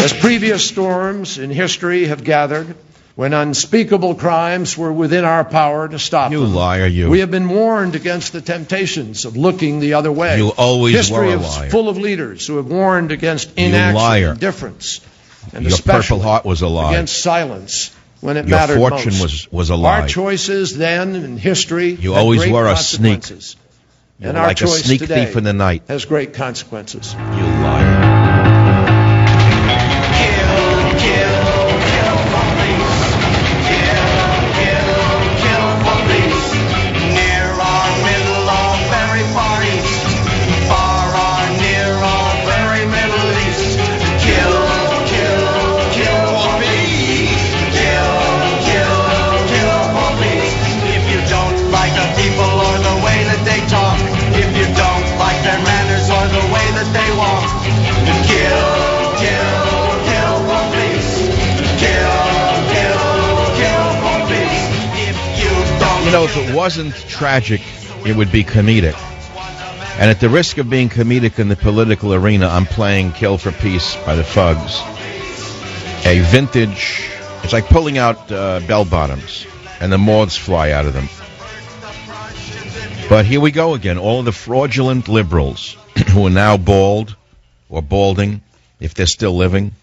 As previous storms in history have gathered, when unspeakable crimes were within our power to stop You them, liar, you. we have been warned against the temptations of looking the other way. You always History were a is liar. full of leaders who have warned against You inaction, liar. indifference, and Your especially Purple Heart was a lie. against silence when it Your mattered fortune most. was a lie. Our choices then in history You had always great were a sneak. consequences. You And were our like a choice sneak today thief in the night. has great consequences. You liar. You know, if it wasn't tragic, it would be comedic. And at the risk of being comedic in the political arena, I'm playing Kill for Peace by the Fugs. A vintage, it's like pulling out bell-bottoms, and the moths fly out of them. But here we go again. All of the fraudulent liberals who are now bald, or balding, if they're still living,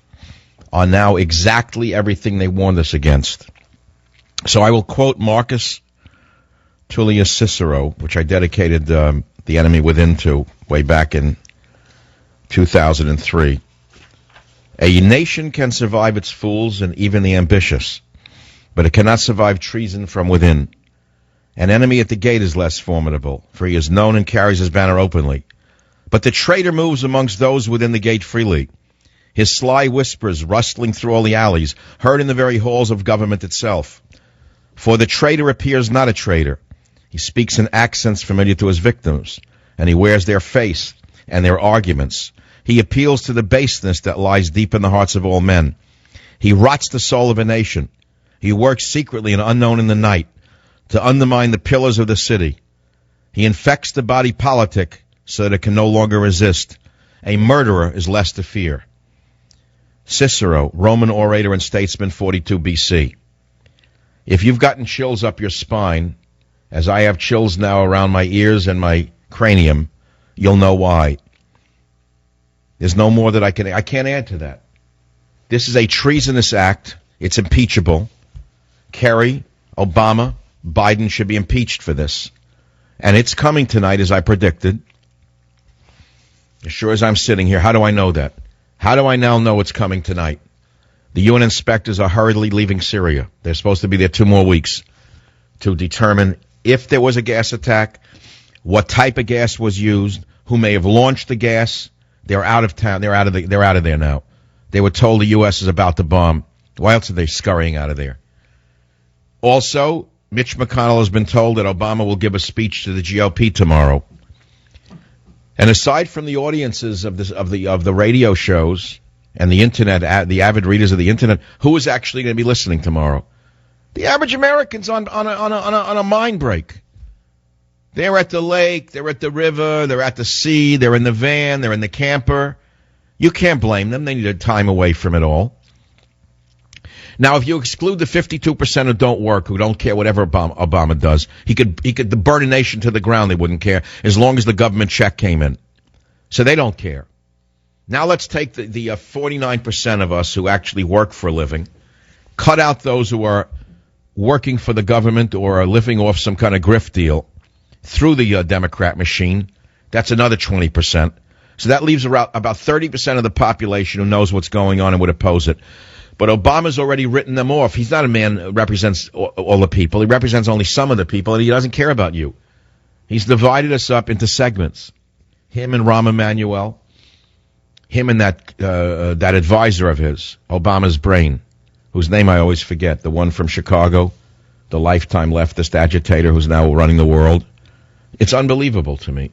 are now exactly everything they warned us against. So I will quote Marcus Tullius Cicero, which I dedicated The Enemy Within to way back in 2003. A nation can survive its fools and even the ambitious, but it cannot survive treason from within. An enemy at the gate is less formidable, for he is known and carries his banner openly. But the traitor moves amongst those within the gate freely. His sly whispers rustling through all the alleys, heard in the very halls of government itself. For the traitor appears not a traitor. He speaks in accents familiar to his victims, and he wears their face and their arguments. He appeals to the baseness that lies deep in the hearts of all men. He rots the soul of a nation. He works secretly and unknown in the night to undermine the pillars of the city. He infects the body politic so that it can no longer resist. A murderer is less to fear. Cicero, Roman orator and statesman, 42 BC. If you've gotten chills up your spine, as I have chills now around my ears and my cranium, you'll know why. There's no more that I can't add to that. This is a treasonous act. It's impeachable. Kerry, Obama, Biden should be impeached for this. And it's coming tonight, as I predicted. As sure as I'm sitting here, how do I know that? How do I now know it's coming tonight? The UN inspectors are hurriedly leaving Syria. They're supposed to be there 2 more weeks to determine if there was a gas attack, what type of gas was used, who may have launched the gas. They're out of town. They're out of there now. They were told the U.S. is about to bomb. Why else are they scurrying out of there? Also, Mitch McConnell has been told that Obama will give a speech to the GOP tomorrow. And aside from the audiences of the radio shows and the internet, the avid readers of the internet, who is actually going to be listening tomorrow? The average American's on a mind break. They're at the lake, they're at the river, they're at the sea, they're in the van, they're in the camper. You can't blame them. They need a time away from it all. Now, if you exclude the 52% who don't work, who don't care whatever Obama does, he could burn a nation to the ground. They wouldn't care as long as the government check came in. So they don't care. Now let's take the 49% of us who actually work for a living, cut out those who are working for the government or are living off some kind of grift deal through the Democrat machine. That's another 20%. So that leaves about 30% of the population who knows what's going on and would oppose it. But Obama's already written them off. He's not a man who represents all the people. He represents only some of the people, and he doesn't care about you. He's divided us up into segments. Him and Rahm Emanuel. Him and that advisor of his, Obama's brain, whose name I always forget, the one from Chicago, the lifetime leftist agitator who's now running the world. It's unbelievable to me.